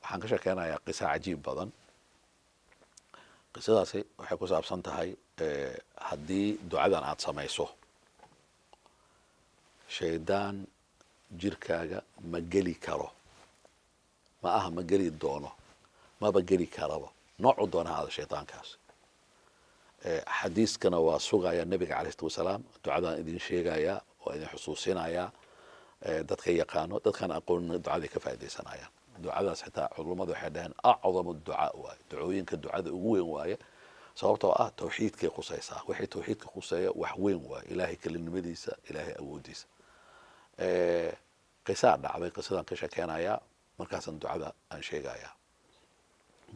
waxaan ka sheekeynayaa qiso cajiib badan. qisadaasi waxay ku saabsan tahay haddii ducadan aad samayso shaydaan jirkaaga ma geli karo, ma aha ma geli doono, maba geli karaba, noocu doona hada shaydaankaas. xadiiskana waa sugaya nabiga calayhi salatu wasalaam, ducadan idin sheegaya oo idin xusuusinaya dadka yaqaano, dadkan aqoon ducadii ka faaidaysanayaan. ducadaas xitaa culummadu waxay dhaheen acdamu ducaa waaye, ducooyinka ducada ugu weyn waaye, sababtoo ah tawxiidkay khusaysaa. wixii tawxiidka khuseeya wax weyn waaye, ilaahay kelinimadiisa, ilaahay awoodiisa. qisaa dhacday, qisadan ka sheekeynayaa, markaasaan ducada aan sheegayaa.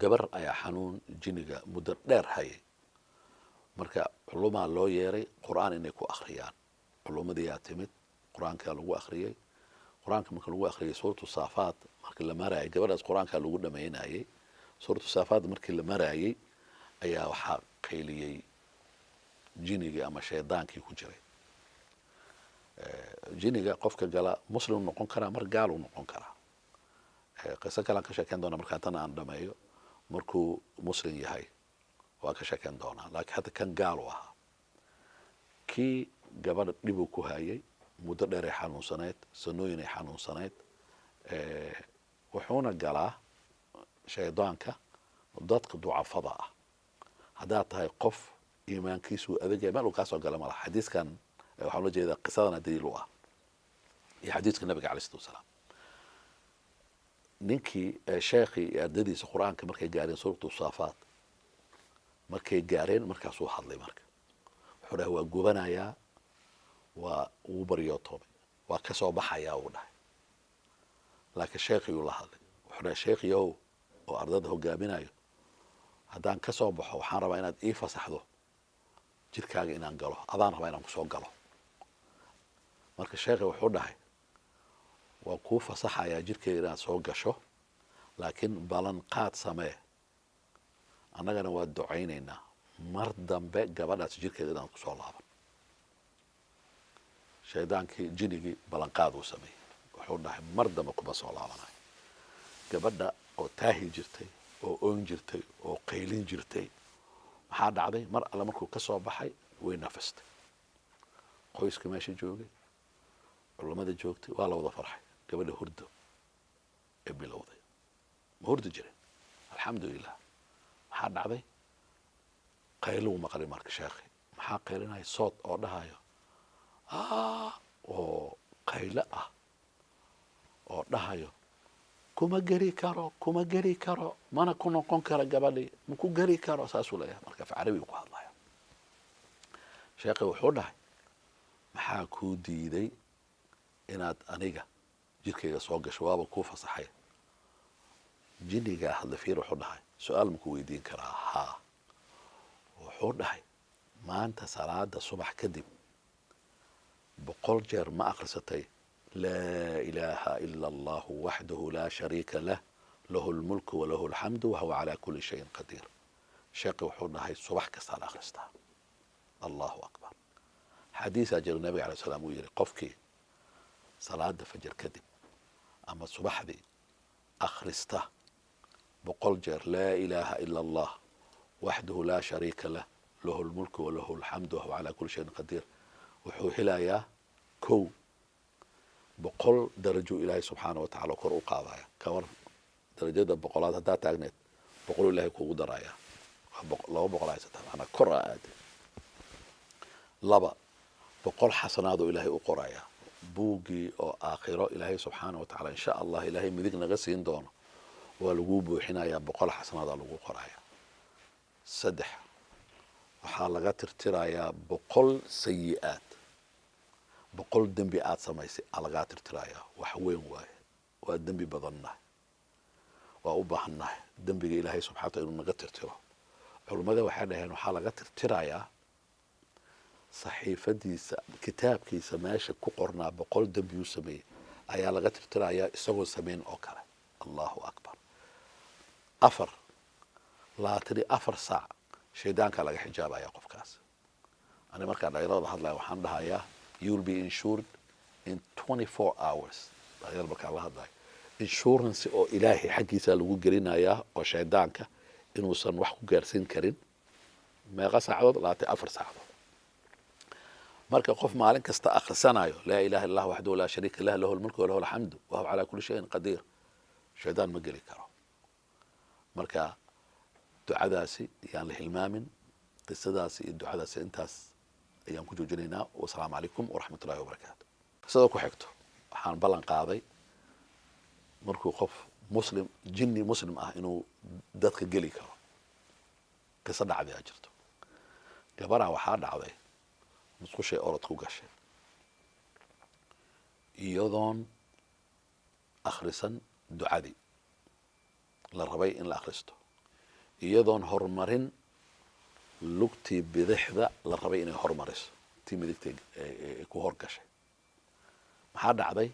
gabar ayaa xanuun jiniga muddo dheer hayay, marka culumaa loo yeeray qur'aan inay ku akhriyaan. culumadiyaa timid, qur-aankaa lagu akhriyey. qur-aanka marka lagu akhriyay suuratu saafaad markii la marayay, gabadhaas qur-aankaa lagu dhamaynayay. suuratu saafaad markii la marayay ayaa waxaa qayliyey jinigii ama shaydaankii ku jiray. jiniga qofka gala muslim noqon karaa, mar gaalu noqon karaa. qiso kalean ka sheekeyn doona markaa tan aan dhameeyo. markuu muslim yahay waa ka sheekeyn doonaa, laakiin hadda kan gaalu ahaa. kii gabadha dhibuu ku hayay, muddo dheer ay xanuunsanayd, sanooyin ay xanuunsanayd. wuxuuna galaa shaydaanka dadka ducafada ah. haddaad tahay qof iimaankiisu adagaya, meel uu kaa soo gala malaha. xadiiskan waxaan ula jeedaa qisadana daliil u ah, iyo xadiiska nabiga calayhi salatu wasalaam. ninkii sheekhii iyo ardadiisa qur-aanka markay gaareen suuratu saafaad, markay gaareen markaasuu hadlay. marka wuxuu dhahay waa gubanayaa, waa uu baryootoomay, waa ka soo baxayaa uu dhahay. laakiin sheekhiyuu la hadlay, wuxuu dhahay sheekhiyow oo ardada hogaaminayo, haddaan ka soo baxo waxaan rabaa inaad ii fasaxdo jirkaaga inaan galo, adaan rabaa inaan kusoo galo. marka sheekhi wuxuu dhahay waa kuu fasaxayaa jirkeyga inaad soo gasho, laakiin ballanqaad samee, annagana waa ducaynaynaa, mar dambe gabadhaas jirkeeda inaan kusoo laaban. shaydaankii jinigii ballanqaad uu sameeyey, wuxuu dhahay mar dambe kuma soo laabanayo. gabadha oo taahi jirtay, oo oon jirtay, oo qaylin jirtay, maxaa dhacday? mar alle markuu ka soo baxay way nafastay. qoyska meesha joogay, culummada joogtay, waa la wada farxay. gabadha hurdo ee bilowday, ma hurdi jirin, alxamdulilah. maxaa dhacday? qayluu maqlay marka sheekhi. maxaa qaylinaya? sood oo dhahayo oo qaylo ah oo dhahayo kuma geli karo, kuma geli karo, mana ku noqon karo gabadhii, ma ku geli karo, saasuu leeyahay. marka af carabi ku hadlaya. sheekhi wuxuu dhahay maxaa kuu diiday inaad aniga jirkayga soo gasho? waaba kuu fasaxay. jinigaa hadla fiir. wuxuu dhahay su-aal maku weydiin karaa? haa. wuxuu dhahay maanta salaada subax kadib 100 jeer ma akhrisatay laa ilaaha ila allahu waxdahu laa shariika lah lahu lmulku walahu alxamdu wahuwa calaa kuli shayin qadiir? sheekhi wuxuu dhahay subax kastaan akhristaa. allahu akbar. xadiisaa jira nabiga alay slam uu yihi qofkii salaada fajar kadib ama subaxdii akhrista 100 jeer laa ilaaha ila allah waxdahu laa shariika lah lahu lmulku walahu alxamdu wahuwa calaa kuli shayin qadiir, wuxuu helayaa 100 darajo ilaahay subxaana wa tacala kor u qaadaya. kawar darajada 100aad haddaa taagneed 100 ilaahay kuugu daraya, 200 haysataa, maanaa kor aa aade. 2 100 xasanaadoo ilaahay u qoraya. buuggii oo aakhiro ilaahay subxaana wa tacala insha allah ilaahay midig naga siin doono waa laguu buuxinayaa, 100 xasanaadaa lagu qoraya. 3 waxaa laga tirtirayaa 100 sayi-aad, 100 dembi aad samaysay aa lagaa tirtirayaa. wax weyn waaye, waa dembi badannahay, waa u baahannahay dembiga ilaahay subxana wa tacala inuu naga tirtiro. culummada waxay dhaheen waxaa laga tirtirayaa saxiifadiisa, kitaabkiisa meesha ku qornaa 100 dembiyuu sameeyey ayaa laga tirtirayaa isagoo samayn oo kale. allahu akbar. 4 24 saac shaydaankaa laga xijaabaya qofkaas. ani markaan dhalinyarada hadlaya waxaan dhahayaa you will be insured in 24 hours. dhalinyarada markaan la hadlayo insurance oo ilaahay xaggiisa lagu gelinayaa oo shaydaanka inuusan wax ku gaarsiin karin meeqa saacadood 24 saacadood marka qof maalin kasta akhrisanayo laa ilaaha illa allah wahdahu laa shariika lahu lahul mulku wa lahul hamdu wa huwa ala kulli shay'in qadiir shaydaan ma geli karo marka ducadaasi yaan la hilmaamin qisadaasi iyo ducadaasi intaas ayaan ku joojinaynaa wassalaamu calaykum waraxmatullaahi wabarakaatu sidoo ku xigto waxaan ballan qaaday markuu qof muslim jinni muslim ah inuu dadka geli karo qiso dhacday aa jirto gabaraa waxaa dhacday musqushay orod ku gashay iyadoon akhrisan ducadii la rabay in la akhristo iyadoon horumarin lugtii bidixda la rabay inay horumariso tii midigtay ku horgashay maxaa dhacday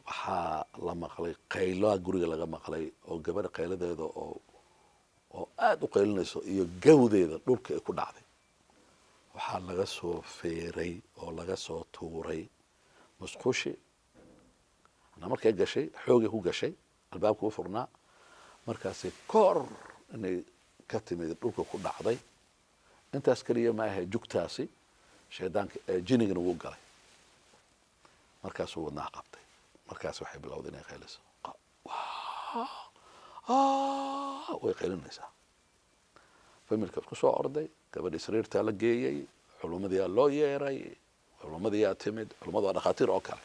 waxaa la maqlay qayloa guriga laga maqlay oo gabadha qayladeeda oo aad u qaylinayso iyo gawdeeda dhulka ay ku dhacday waxaa laga soo feeray oo laga soo tuuray musqushi ana markay gashay xoogay ku gashay albaabka u furnaa markaasi kor inay ka timid dhulka ku dhacday intaas kaliya ma ahay jugtaasi shaydaanka jinigana wuu galay markaasuu wadnaha qabtay markaas waxay bilowday inay qayliso way qaylinaysaa familka isku soo orday gabadhi sariirtaa la geeyey culummadiyaa loo yeeray culummadiyaa timid culummadu waa dhakhaatiir oo kale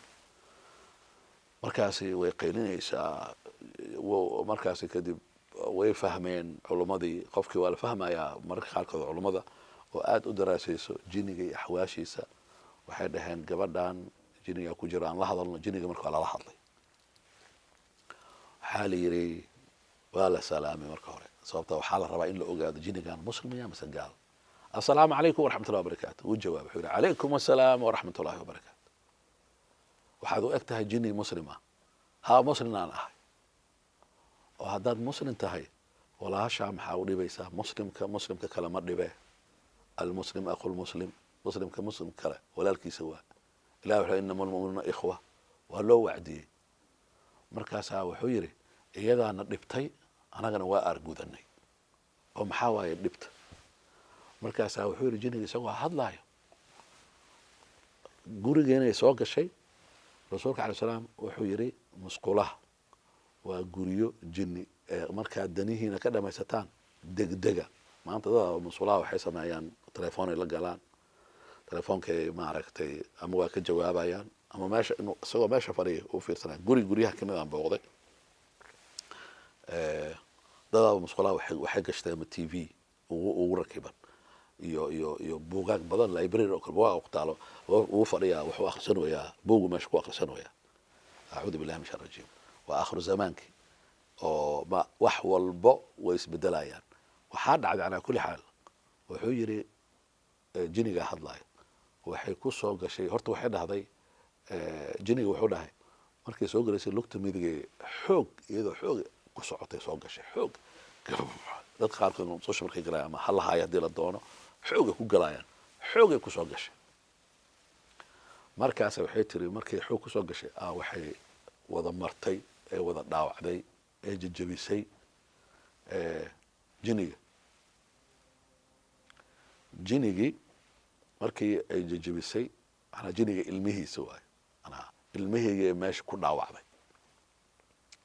markaasi way qaylinaysaa markaasi kadib way fahmeen culummadii qofkii waa la fahmayaa mararka qaarkood culummada oo aad u daraasayso jiniga iyo axwaashiisa waxay dhaheen gabadhan jiniga ku jira aan la hadalno jiniga marka waa lala hadlay waxaa la yidhi waa la salaamay marka hore sababta waxaa la rabaa in la ogaado jinigan muslimaya mise gaal assalaamu calaykum waraxmatullahi wabarakaatu wuu jawaab wuxuu yidhi calaykum assalaam waraxmatullahi wabarakaatu waxaad u eg tahay jini muslim ah haa muslim aan ahay oo haddaad muslim tahay walaashaa maxaa u dhibaysaa muslimka kale ma dhibe almuslim aqulmuslim muslimka muslim kale walaalkiisa waa ilahi wuxuu inama almu'minuuna ikhwa waa loo wacdiyey markaasaa wuxuu yidhi iyadaana dhibtay anagana waa aargudanay oo maxaa waaye dhibta markaasaa wuxuu yidhi jiniga isagoo hadlaayo gurigeenay soo gashay rasuulka alay salaam wuxuu yidhi musqulaha waa guryo jini markaad danihiina ka dhamaysataan degdega maanta dada musqulaha waxay sameeyaan telefoonay la galaan telefoonkay maaragtay ama waa ka jawaabayaan ama meesha inuu isagoo meesha fadhiya u fiirsanaya guryaha kamid aan booqday dada musqulaha waxay gashteen ama t v ugu rakiban iyo buugaag badan library oo kale buugaag ku taalo uu fadhiyaa wuxuu akhrisanayaa buugu meesha ku akhrisanayaa acuudu billahi min shar rajiim waa akhru zamaankii oo wax walbo way isbedelayaan waxaa dhacday calaa kulli xaal wuxuu yidhi jiniga hadlaayo waxay ku soo gashay horta waxay dhahday jiniga wuxuu dhahay markay soo galaysay lugta midigay xoog iyadoo xoog ku socotay soo gashay xoog dadka qaarkood musqusha markay galayaan ama halahaaya haddii la doono xoogay ku galayaan xoogay ku soo gashay markaas waxay tiri markay xoog ku soo gashay waxay wada martay ee wada dhaawacday ee jajabisay jinigii markii ay jajabisay manaa jiniga ilmihiisa waayo manaa ilmihii meesha ku dhaawacday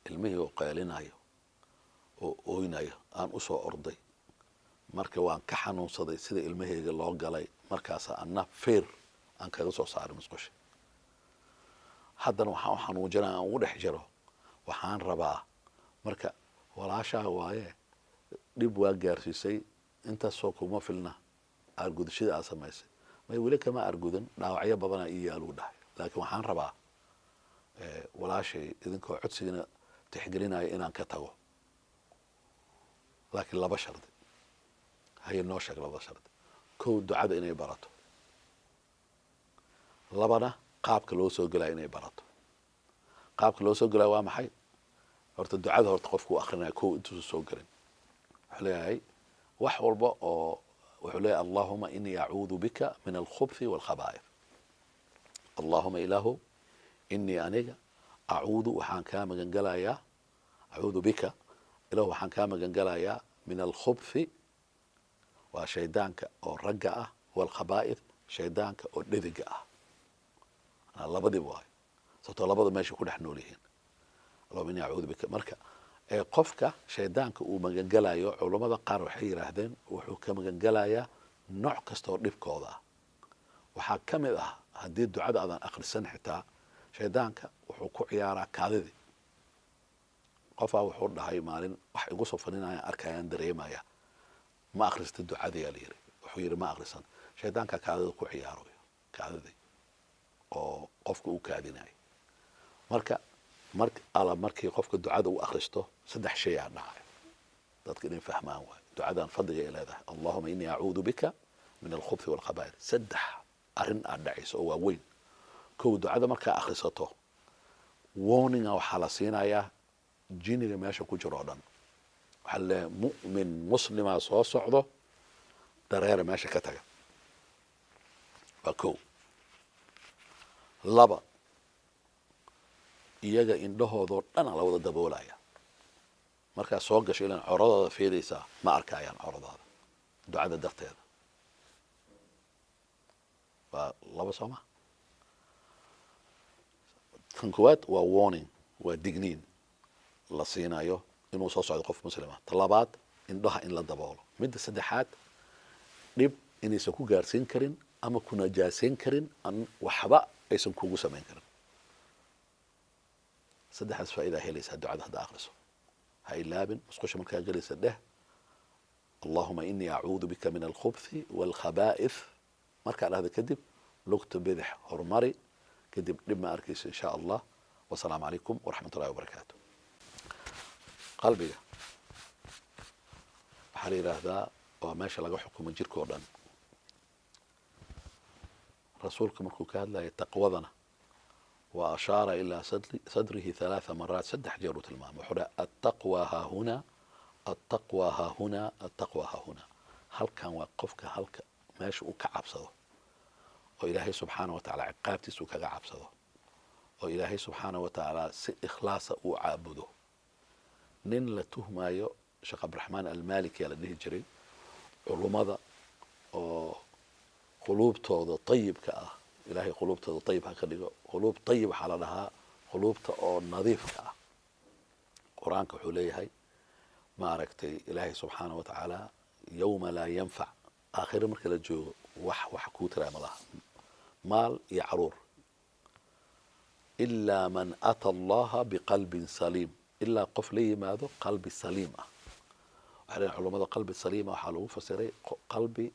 ilmihii oo qeelinayo oo oynayo aan usoo orday marka waan ka xanuunsaday sida ilmahayga loo galay markaasa anna feer aan kaga soo saaray musqusha haddana waxaan u xanuujinaa aan ugu dhex jiro waxaan rabaa marka walaashaa waaye dhib waa gaarsiisay intaasoo kuma filna aargudashada aad samaysay may weli kama aargudan dhaawacyo badanaa ii yaaluu dhahay laakiin waxaan rabaa walaashay idinkoo codsigana tixgelinaya inaan ka tago laakiin laba shardi hayay noo sheeg laba shardi kow ducada inay barato labana qaabka loo soo gelaya inay barato qaabka loo soo gelaya waa maxay horta ducada horta qofku u akrinaya kow intuusan soo gelin wuxuu leeyahay wax walba oo wuxuu leeyahay allahuma inii acuudu bika min alkhubthi walkhabaa'ith allahuma ilaahu inii aniga acuudu waxaan kaa magan galayaa acuudu bika ilahu waxaan kaa magan galayaa min alkhubthi waa shaydaanka oo ragga ah waalkhabaa'ith shaydaanka oo dhediga ah labadiba waayo sababtoo labada meesha ku dhex nool yihiin allahuma inni acuudu bika marka qofka shaydaanka uu magan galayo culammada qaar waxay yidhaahdeen wuxuu ka magan galayaa nooc kastaoo dhibkooda ah waxaa ka mid ah haddii ducada aadan akhrisan xitaa shaydaanka wuxuu ku ciyaaraa kaadidii qofaa wuxuu dhahay maalin wax igu soo faninayaan arkayaan dareemaya ma akhrista ducadayaa la yidhi wuxuu yidhi ma akhrisan shaydaanka kaadida ku ciyaarayo kaadidii oo qofka uu kaadinayo marka markii qofka ducada u akhristo 3 shay aa dhacayo dadka inay fahmaan waay ducadan fadliga ay leedahay allahuma innii acuudu bika min alkhubthi waalkhabaa'ith 3 arrin aad dhacayso oo waaweyn kow ducada markaa akhrisato warninga waxaa la siinayaa jiniga meesha ku jiro oo dhan waxaa laleeyahay mu'min muslima soo socdo dareera meesha ka taga waa kow 2 iyaga indhahoodoo dhan la wada daboolaya markaa soo gasho ilan coradooda fiiraysaa ma arkayaan coradaada ducada darteeda waa 2 sooma kan koowaad waa warning waa digniin la siinayo inuu soo socdo qof muslima ta labaad indhaha in la daboolo midda saddexaad dhib inaysan ku gaarsiin karin ama ku najaasayn karin waxba aysan kugu samayn karin saddexdaas faa'iida helaysaa ducada hadda akhriso ha ilaabin musqusha markaa gelaysa dheh allahuma innii acuudu bika min alkhubthi waalkhabaa'ith markaa dhahda kadib lugta bidix horumari kadib dhib ma arkayso insha allah wasalaamu calaykum waraxmat ullahi wabarakaatu qalbiga waxaa la yidhaahdaa waa meesha laga xukumo jirka oo dhan rasuulka markuu ka hadlaya taqwadana wa ashaara ilaa sadrihi 3 maraat 3 jeer uu tilmaamay wuxuu dhaha attaqwa haahuna attaqwa haahuna attaqwa haahuna halkan waa qofka halka meesha uu ka cabsado oo ilaahay subxaana wa tacaala ciqaabtiisa uu kaga cabsado oo ilaahay subxaana wa tacaala si ikhlaasa uu caabudo nin la tuhmaayo sheekh cabdiraxmaan almaliki yaa la dhihi jiray culummada oo quluubtooda ayibka ah ilaahay quluubtooda ayib ha ka dhigo quluub ayib waxaa la dhahaa quluubta oo nadiifka ah qur-aanka wuxuu leeyahay maaragtay ilaahay subxaana wa tacaala yowma laa yanfac aakhire marka la joogo wax kuu tiraa ma laha maal iyo caruur ilaa man ata allaha biqalbin saliim ilaa qof la yimaado qalbi saliim ah waxay leeyihin culummada qalbi saliima waxaa lagu fasiray qalbi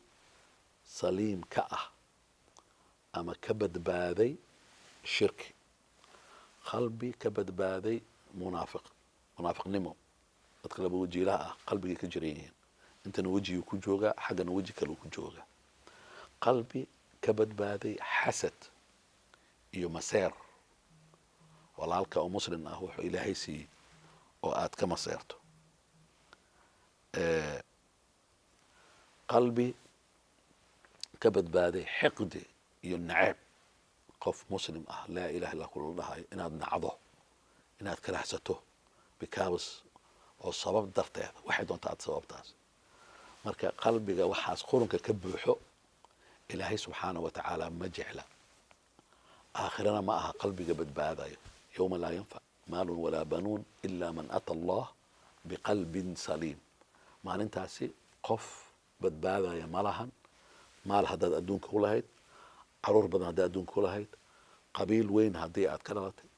saliim ka ah ama ka badbaaday shirki qalbi ka badbaaday munaafiqnimo dadka laba wajiilaha ah qalbigay ka jiran yihiin intana wejigii ku jooga xaggana weji kale ku jooga qalbi ka badbaaday xasad iyo maseer walaalka oo muslim ah wuxuu ilaahay siiyey oo aad ka maseerto qalbi ka badbaaday xiqdi iyo naceeb qof muslim ah laa ilaha illa kula dhahayo inaad nacdo inaad karahsato bikaabas oo sabab darteeda waxay doonta aad sababtaas marka qalbiga waxaas qurunka ka buuxo ilaahay subxaana wa tacaala ma jecla aakhirana ma aha qalbiga badbaadayo yowma laa yanfac maalun walaa banuun ilaa man ata allah biqalbin saliim maalintaasi qof badbaadaya ma lahan maal haddaad adduunka ku lahayd caruur badan haddaad adduunka ku lahayd qabiil weyn haddii aad ka dhalatay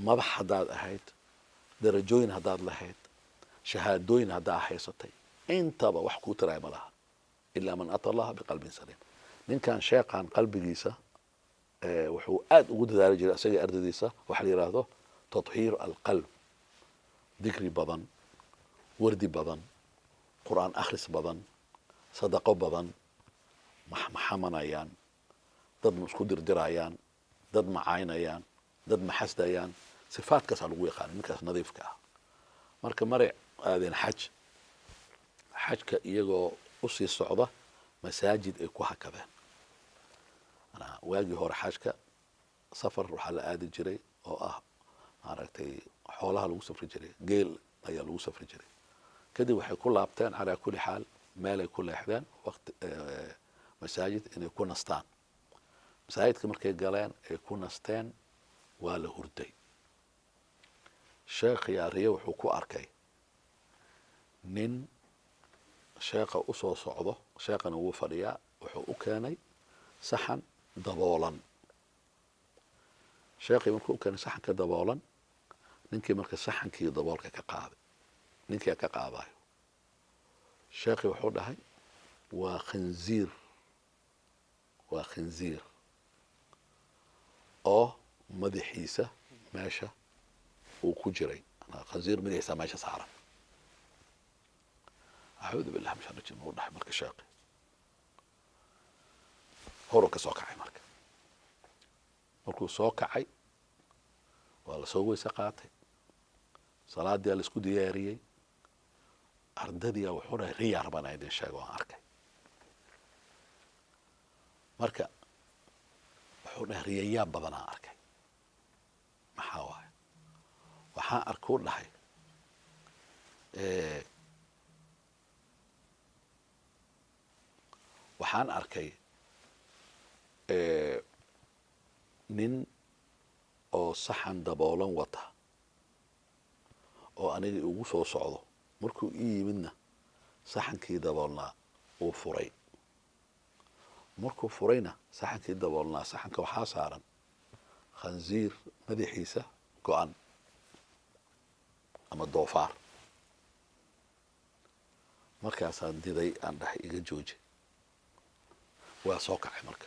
madax haddaad ahayd darajooyin haddaad lahayd shahaadooyin haddaa haysatay intaba wax kuu tiraaya ma laha ilaa man ata allaha biqalbin saliim ninkan sheekhan qalbigiisa wuxuu aad ugu dadaali jiray isaga ardadiisa waxa la yidhaahdo tathiir alqalb dikri badan wardi badan qur'aan akhris badan sadaqo badan maxamanayaan dad ma isku dirdirayaan dad macaynayaan dad maxasdayaan sifaadkaasaa lagu yaqaana ninkaas nadiifka ah marka maray aadeen xajka iyagoo usii socda masaajid ay ku hakadeen waagii hore xajka safar waxaa la aadi jiray oo ah maaragtay xoolaha lagu safri jiray geel ayaa lagu safri jiray kadib waxay ku laabteen calaa kulli xaal meelay ku leexdeen waqti masaajid inay ku nastaan masaajidka markay galeen ay ku nasteen waa la hurday sheekh yaariye wuxuu ku arkay nin sheekha u soo socdo sheekhana wuu fadhiyaa wuxuu u keenay saxan daboolan sheekhii markuu u keenay saxanka daboolan ninkii marka saxankii daboolka ka qaaday ninkii ka qaadayo sheekhii wuxuu dhahay waa khinziir oo madaxiisa meesha uu ku jiray khinziir madaxiisa meesha saaran acuudu billah min shari jin uu dhahay marka sheekhi horuu ka soo kacay markuu soo kacay waa la soo weyse qaatay salaadii la isku diyaariyey ardadii wuxuu dhahay riyaa rabana idin sheego aan arkay marka wuxuu dhahay riyayaa badan aan arkay maxaa waaye waxaan arkuu dhahay waxaan arkay nin oo saxan daboolan wata oo aniga ugu soo socdo markuu ii yimidna saxankii daboolnaa uu furay markuu furayna saxankii daboolnaa saxanka waxaa saaran khanziir madaxiisa go-an ama doofaar markaasaan diday aan dhahay iga jooji waa soo kacay marka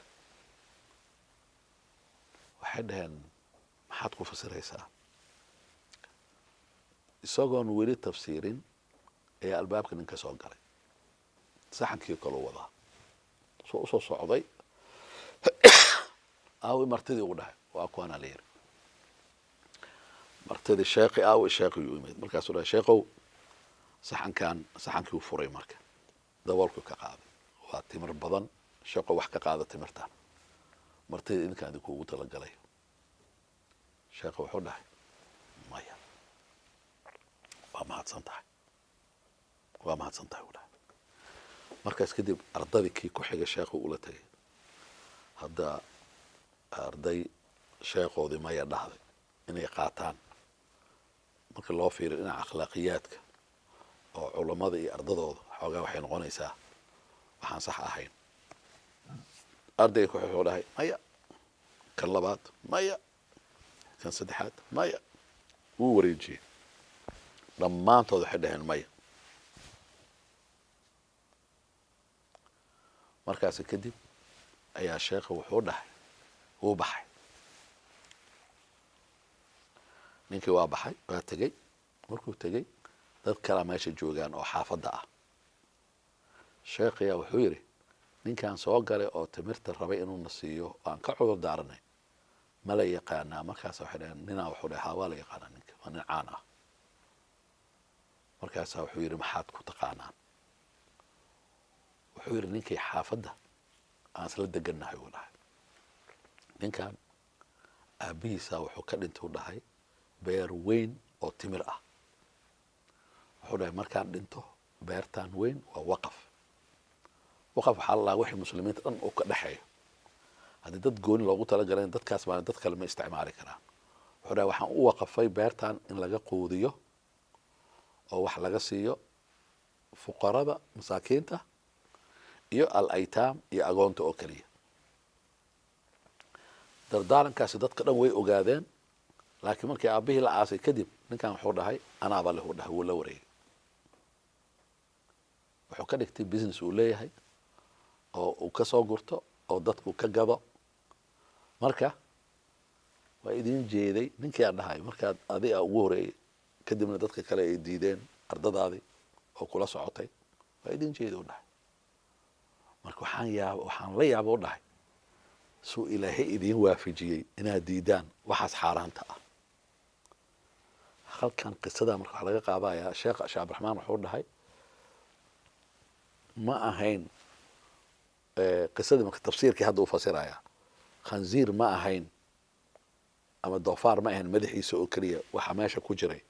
waxay dhaheen maxaad ku fasiraysaa isagoon weli tafsiirin ayaa albaabka ninka soo galay saxankii kaluu wadaa soo usoo socday aawi martidii ugu dhahay waa kuwaana la yiri martidii sheekhi aawi sheekhi u yimid markaasuu dhahay sheekhow saxankii u furay marka daboolku ka qaaday waa timir badan sheekho wax ka qaada timirtaan martidii idinkaan idinku ugu talagalay sheekhu wuxuu dhahay maya waa mahadsan tahay u dhahay markaas kadib ardadii kii ku xigay sheekhu ula tegay hadda arday sheekhoodii maya dhahday inay qaataan marka loo fiiriyo dhinaca akhlaaqiyaadka oo culammada iyo ardadooda xoogaa waxay noqonaysaa waxaan sax ahayn ardayga ku wuxuu dhahay maya kan labaad maya kan saddexaad maya wuu wareejiyey dhammaantood waxay dhaheen maya markaasi kadib ayaa sheekha wuxuu dhahay wuu baxay ninkii waa baxay waa tegey markuu tegey dad kalaa meesha joogaan oo xaafadda ah sheekhiyaa wuxuu yidhi ninkaan soo galay oo timirta rabay inuuna siiyo aan ka cudur daaranay ma la yaqaanaa markaasa waxay dhaheen ninaa wuxuu dhahay haa waa la yaqaanaa ninka waa nin caan ah markaasaa wuxuu yidhi maxaad ku taqaanaan wuxuu yidhi ninkii xaafadda aan isla degannahay uu dhahay ninkan aabbihiisaa wuxuu ka dhintay u dhahay beer weyn oo timir ah wuxuu dhahay markaan dhinto beertaan weyn waa waqaf waxaa la lahaa wixii muslimiinta dhan uu ka dhexeeyo haddii dad gooni loogu talagalayn dadkaas baan dad kale ma isticmaali karaan wuxuu dhahay waxaan u waqafay beertan in laga quudiyo oo wax laga siiyo fuqarada masaakiinta iyo al aytaam iyo agoonta oo keliya dardaarankaasi dadka dhan way ogaadeen laakiin markii aabbihii la aasay kadib ninkan wuxuu dhahay anaaba leh uu dhahay wuu la wareegay wuxuu ka dhigtay business uu leeyahay oo uu ka soo gurto oo dadku ka gado marka waa idin jeeday ninkii aan dhahay markaad adiga ugu horeeyey kadibna dadka kale ay diideen ardadaadii oo kula socotay waa idin jeeday u dhahay marka waxaan la yaaba u dhahay suu ilaahay idiin waafajiyey inaad diidaan waxaas xaaraanta ah halkan qisada marka waxaa laga qaadayaa sheekh cabdiraxmaan wuxuu dhahay ma ahayn qisadii marka tafsiirkii hadda u fasiraya khanziir ma ahayn ama doofaar ma ahayn madaxiisa oo keliya waxa meesha ku jiray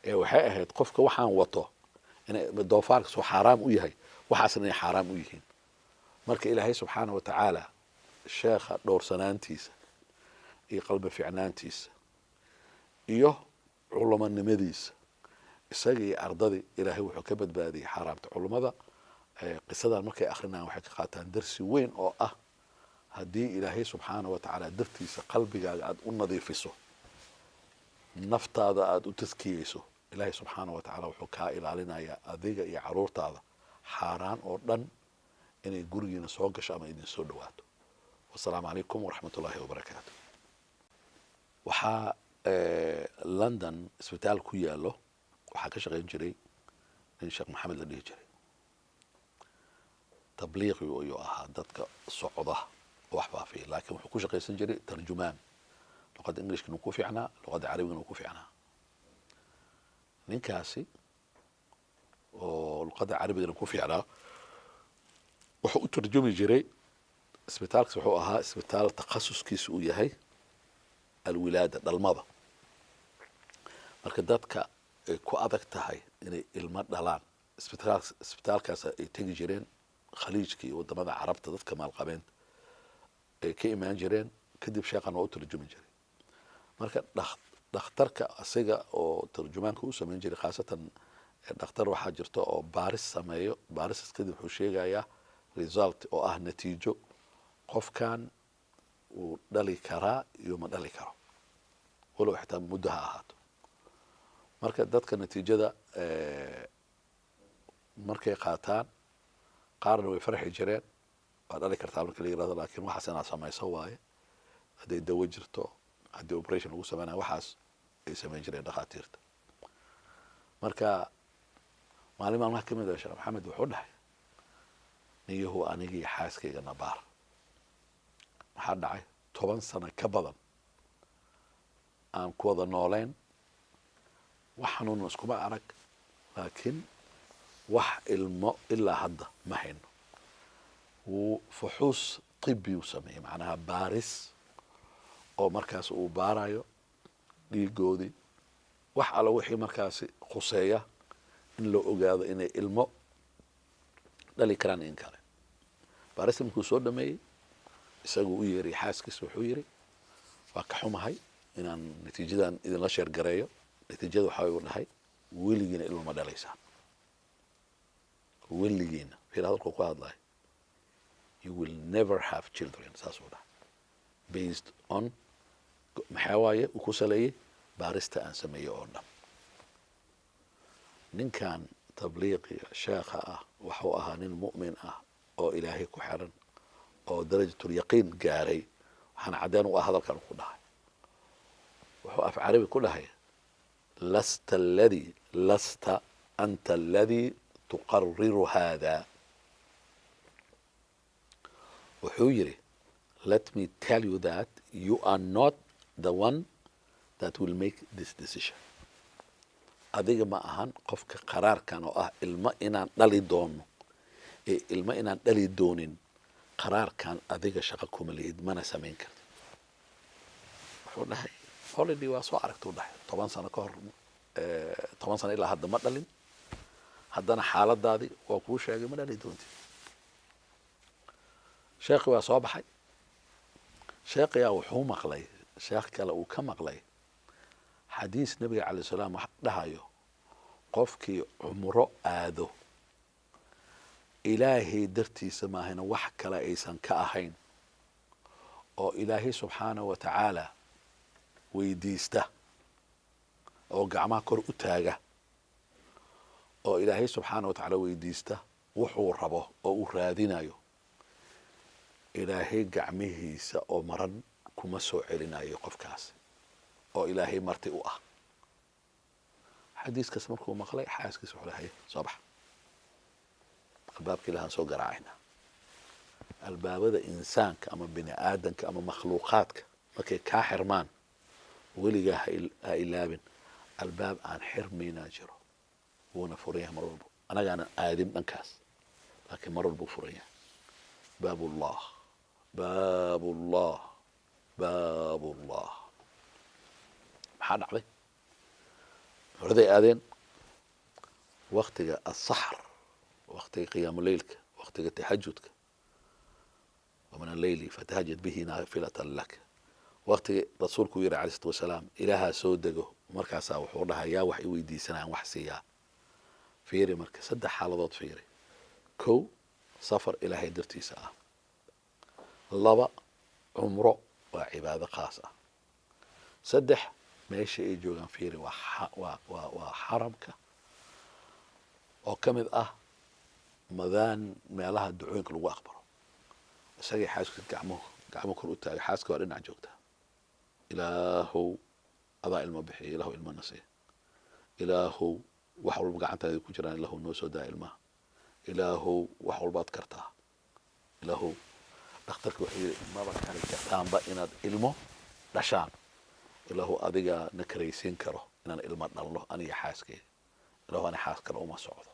ee waxay ahayd qofka waxaan wato inay doofaarkaas uu xaaraam u yahay waxaasna inay xaaraam u yihiin marka ilaahay subxaana wa tacaala sheekha dhowrsanaantiisa iyo qalbi ficnaantiisa iyo culamanimadiisa isaga iyo ardadii ilaahay wuxuu ka badbaadiyey xaaraamta culummada qisadan markay akrinayaan waxay ka qaataan darsi weyn oo ah haddii ilaahay subxaana wa tacaala dartiisa qalbigaaga aada u nadiifiso naftaada aada u taskiyeyso ilaahay subxaana wa tacaala wuxuu kaa ilaalinayaa adiga iyo caruurtaada xaaraan oo dhan inay gurigiina soo gasho ama idin soo dhawaato wasalaamu calaykum waraxmat ullaahi wabarakaatu waxaa london isbitaal ku yaalo waxaa ka shaqayn jiray nin sheekh maxamed la dhihi jiray tabliiqi ayuu ahaa dadka socda oo wax faafiya laakiin wuxuu ku shaqaysan jiray tarjumaan luqadda englishkana ku fiicnaa luqadda carabigana ku fiicnaa ninkaasi oo luqadda carabigana ku fiicnaa wuxuu u tarjumi jiray isbitaalkaas wuxuu ahaa isbitaal takhasuskiisa uu yahay alwilaada dhalmada marka dadka ay ku adag tahay inay ilmo dhalaan isbitaalkaas ay tegi jireen khaliijka iyo wadamada carabta dadka maalqabeenta ay ka imaan jireen kadib sheekhan waa u tarjumi jiray marka dhakhtarka asiga oo tarjumaanka u samayn jiray khaasatan dhakhtar waxaa jirta oo baaris sameeyo baaristaas kadib wuxuu sheegayaa result oo ah natiijo qofkan uu dhali karaa iyo ma dhali karo walow xitaa muddo ha ahaato marka dadka natiijada markay qaataan qaarna way farxi jireen waa dhali kartaa marka la yirahdo laakiin waxaas inaad samayso waaye hadday dawo jirto haddii operation lagu sameynaya waxaas ay samayn jireen dhakhaatiirta marka maalin maalmaha ka mid ah sheekh maxamed wuxuu dhahay niyahu anigii xaaskayga nabaar maxaa dhacay 10 sano ka badan aan ku wada noolayn wax xanuun iskuma arag laakiin wax ilmo ilaa hadda ma hayno wuu fuxuus طبي u sameeyey macnaha baaris oo markaas uu baarayo dhiigoodii wax alla wixii markaasi khuseeya in loo ogaado inay ilmo dhali karaan in kale baarista markuu soo dhameeyey isagu u yeeray xaaskiisa wuxuu yiri waa ka xumahay inaan natiijadan idinla sheer gareeyo natiijada waxa uu dhahay weligiina ilmo ma dhalaysaan weligiina fiir hadalku ku hadlay you will never have children saasuu dhahay based on maxaa waaye uu ku saleeyey baarista aan sameeyo oo dhan ninkan tabliiqiga sheekha ah wuxuu ahaa nin mu'min ah oo ilaahay ku xiran oo darajatul yaqiin gaaray waxaan cadeen u ah hadalkan ku dhahay wuxuu af carabi ku dhahay lasta anta alladhi tuqarriru hada wuxuu yiri let me tell you that you are not the one that will make this decision adiga ma ahan qofka qaraarkan oo ah ilmo inaan dhali doono ee ilmo inaan dhali doonin qaraarkan adiga shaqo kuma leed mana sameyn kartid wuxuu dhahay holiday waa soo aragtuu dhahay 10 sano ka hor 10 sano ilaa hadda ma dhalin haddana xaaladaadii waa kuu sheegay ma dhali doontid sheekhi waa soo baxay sheekhiyaa wuxuu maqlay sheekh kale uu ka maqlay xadiis nabiga calayhi salaam wax dhahayo qofkii cumro aado ilaahay dartiisa maahayna wax kale aysan ka ahayn oo ilaahay subxaanahu wa tacaala weydiista oo gacmaha kor u taaga oo ilaahay subxaanahu wa tacaala weydiista wuxuu rabo oo uu raadinayo ilaahay gacmihiisa oo maran kuma soo celinayo qofkaas oo ilaahay marti u ah xadiiskaas markuu maqlay xaaskiisa wuxuu dhahay soo bax albaabkii lahaan soo garaacayna albaabada insaanka ama bini aadanka ama makhluuqaadka markay kaa xirmaan weligaa ha ilaabin albaab aan xirmaynaa jiro wuuna furan yahay mar walbo anagaanan aadin dhankaas laakiin mar walbuu furan yahay baabullah baabullah baabullah maxaa dhacday huraday aadeen waktiga asaxr waktiga qiyaamu leylka waktiga tahajudka wamin alleyli fatahajad bihi naafilatan lak waktiga rasuulku yiri alayhi salatu wasalaam ilaahaa soo dego markaasaa wuxuu dhahaa yaa wax i weydiisanayaan wax siiyaa fiiri marka saddex xaaladood fiiri kow safar ilaahay dartiisa ah laba cumro waa cibaado khaas ah saddex meesha ay joogaan fiiri waa xaramka oo ka mid ah madaan meelaha ducooyinka lagu aqbalo isagay xaaska gacmo kor u taagay xaaska waa dhinac joogta ilaahow adaa ilmo bixiya ilaahow ilmo nasiya ilaahow wax walba gacantaada ku jiraan ilaahow noo soo daa ilmaha ilaahow wax walbaad kartaa ilaahow dhakhtarka wuxuu yidhi maba kari kartaanba inaad ilmo dhashaan ilaahow adigaa na karaysiin karo inaan ilmo dhalno aniga xaaskeyga ilaahow ani xaas kale uma socdo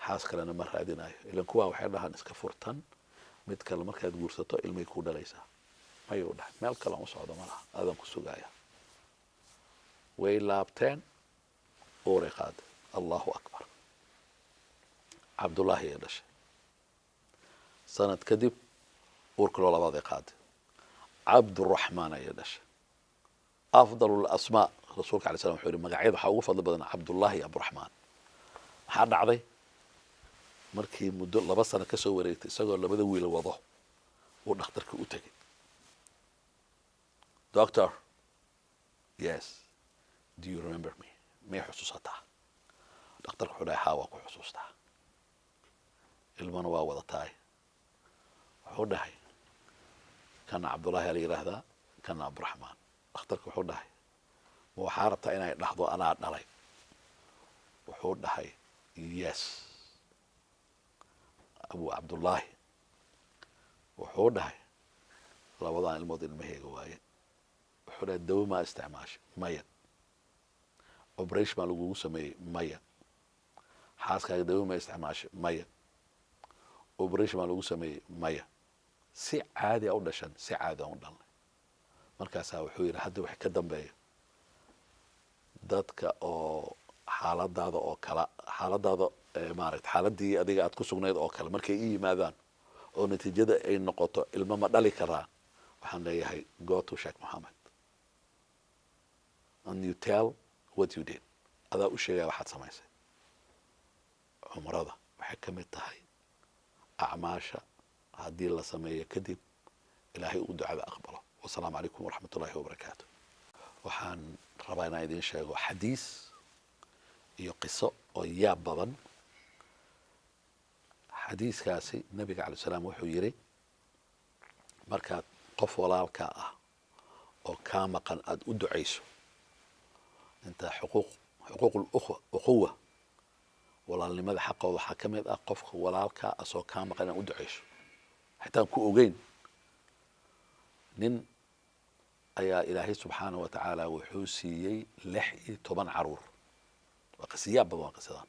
xaas kalena ma raadinayo ilan kuwaa waxay dhahaan iska furtan mid kale markaad guursato ilmay ku dhalaysaa mayuu dhahay meel kale aan u socdo malaha aadaan ku sugaaya way laabteen uuray qaaday allahu akbar cabdullaahi ay dhashay sanad kadib uur kaloo labaad ay qaaday cabduraxmaan ayay dhashay afdalu lasmaa rasuulka alay slam wuxuu yihi magacyada waxaa ugu fadli badan cabdullaahi iyo cabduraxmaan maxaa dhacday markii muddo 2 sano ka soo wareegtay isagoo labada wiil wado uu dhakhtarka u tagay doctor yes do you remember me may xusuusataa dhakhtarku wuxuu dhahay haa waa ku xusuustaa ilmana waa wadataay wuxuu dhahay kana cabdullaahi ala yidhaahdaa kana cabdiraxmaan dhakhtarku wuxuu dhahay ma waxaa rabtaa inay dhahdo anaa dhalay wuxuu dhahay yes abu cabdullaahi wuxuu dhahay labadan ilmood ilmaheyga waaye wuxuu dhahay dawo maa isticmaashay maya operation baa lagugu sameeyey maya xaaskaaga dawo maa isticmaashay maya operation baa lagu sameeyey maya si caadi a u dhashan si caadi aan u dhalnay markaasaa wuxuu yidhi hadda wax ka dambeeya dadka oo xaaladaada oo kala xaaladaada maaragta xaaladii adiga aad ku sugnayd oo kale markay ii yimaadaan oo natiijada ay noqoto ilmo ma dhali karaa waxaan leeyahay go to Sheikh Mohammed and you tell what you did adaa u sheegaya waxaad samaysay cumrada waxay ka mid tahay acmaasha haddii la sameeyo kadib ilaahay uu ducada aqbalo wasalaamu calaykum waraxmatullaahi wabarakaatu waxaan rabaa inaan idiin sheego xadiis iyo qiso oo yaab badan xadiiskaasi nabiga calay salaam wuxuu yidhi markaad qof walaalkaa ah oo kaa maqan aada u ducayso inta xuquuq ukhuwa walaalnimada xaqooda waxaa ka mid ah qofka walaalkaa asoo kaa maqan inaad u ducayso xitaan ku ogeyn nin ayaa ilaahay subxaanahu wa tacaala wuxuu siiyey 16 caruur waa qisiyaab badan waa qisadan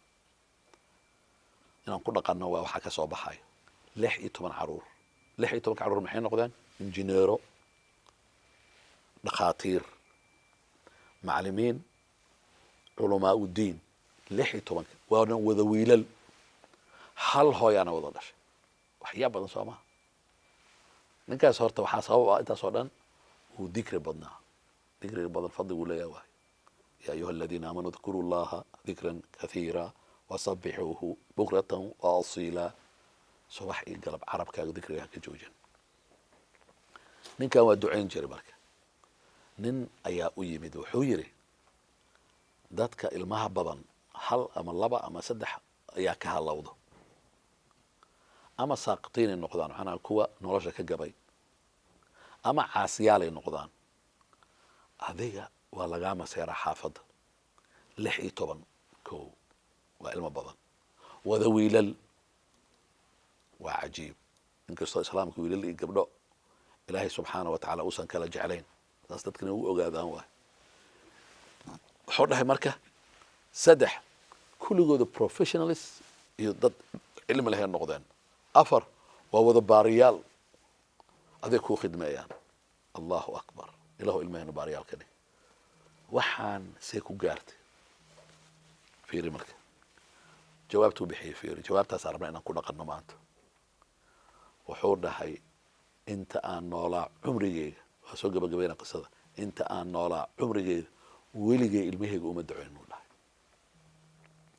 inaan ku dhaqanno waa waxaa ka soo baxayo 16 caruur 16 caruur maxay noqdeen injineero dhakhaatiir macallimiin culamaa udiin 16 waana wada wiilal hal hooyaana wada dhashay waxyaab badan soo maha ninkaas horta waxaa sabab ah intaasoo dhan uu dikri badnaa dikriga badan fadli uu leeyahay waay يا أيها الذين آمنوا اذكروا الله ذكرا كثيرا وسبحوه بكرة وأصيلا صباح قلب عرب كاغ ذكرها كجوجا نين كان ودعين جري بركة نين أيا أيمد وحويري دادك المها بضن هل أما اللبا أما سدح أيا كهالوضة أما ساقطين النقدان أنا الكوة نرجع كجبي أما عاسيالي النقدان هذه waa lagaa maseera xaafadda 16 kow waa ilmo badan wada wiilal waa cajiib inkastoo islaamka wiilal iyo gabdho ilaahay subxaana wa tacaala uusan kala jeclayn saas dadkana u ogaadaan waay wuxuu dhahay marka 3 kulligooda professionalist iyo dad cilmi leh noqdeen 4 waa wada baariyaal aday ku khidmeeyaan allahu akbar ilaahu ilmahayna baariyaalkani waxaan see ku gaartay fiiri marka jawaabtuu bixiyey fiiri jawaabtaas rabna inaan ku dhaqanno maanta wuxuu dhahay inta aan noolaa cumrigeyga waa soo gabagabayna qisada inta aan noolaa cumrigeyga weligay ilmahayga uma ducaynin uu dhahay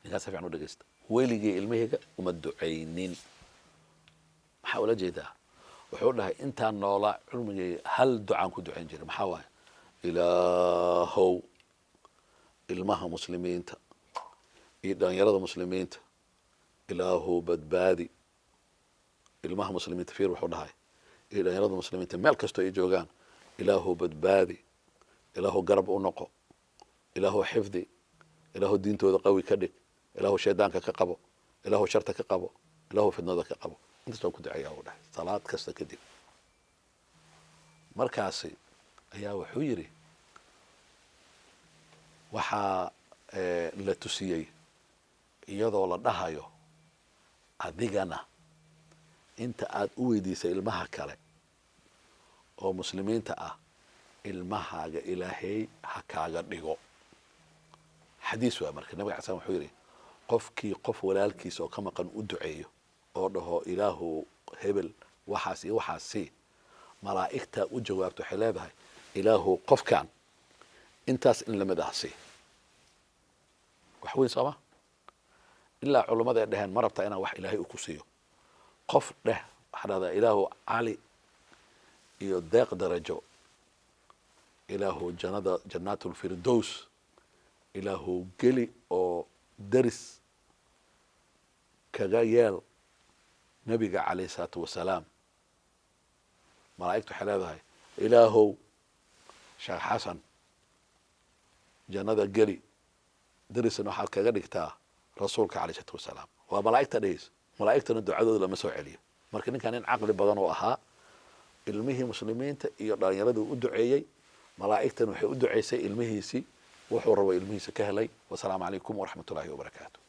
ninkaas si fiican u dhegeysta weligay ilmahayga uma ducaynin maxaa ula jeedaa wuxuu dhahay intaan noolaa cumrigeyga hal ducaan ku ducayn jiray maxaa waaye ilaahow ilmaha muslimiinta iyo dhalinyarada muslimiinta ilaahow badbaadi ilmaha muslimiinta fiir wuxuu dhahay iyo dhalinyarada muslimiinta meel kastoo ay joogaan ilaahow badbaadi ilaahow garab u noqo ilaahow xifdi ilaahow diintooda qawi ka dhig ilaahow shaydaanka ka qabo ilaahow sharta ka qabo ilaahow fidnada ka qabo intaas waan ku duceeyaa uu dhahay salaad kasta kadib markaasi ayaa wuxuu yidhi waxaa la tusiyey iyadoo la dhahayo adigana inta aad u weydiisay ilmaha kale oo muslimiinta ah ilmahaaga ilaahay ha kaaga dhigo xadiis waa marka nabiga casan wuxuu yidhi qofkii qof walaalkiisa oo ka maqan u duceeyo oo dhaho ilaahu hebel waxaas iyo waxaas sii malaa'igtaa u jawaabto waxay leedahay ilaahu qofkan intaas in lamid ah sii wax weyn sooma ilaa culummada ay dhaheen ma rabtaa inaan wax ilaahay u ku siiyo qof dheh waxaa dhahdaa ilaahu cali iyo deeq darajo ilaahu jannaatulfirdows ilaahu geli oo daris kaga yeel nabiga calayhi salaatu wasalaam malaa'igtu waxay leedahay ilaahow sheekh xasan jannada geli darisna waxaad kaga dhigtaa rasuulka calayhi salaatu wasalaam waa malaa'igta dhehaysa malaa'igtana ducadooda lama soo celiyo marka ninkan nin caqli badan oo ahaa ilmihii muslimiinta iyo dhalinyaradii u duceeyey malaa'igtan waxay u duceysay ilmihiisii wuxuu rabo ilmihiisa ka helay wasalaamu calaykum waraxmat ullahi wabarakaatu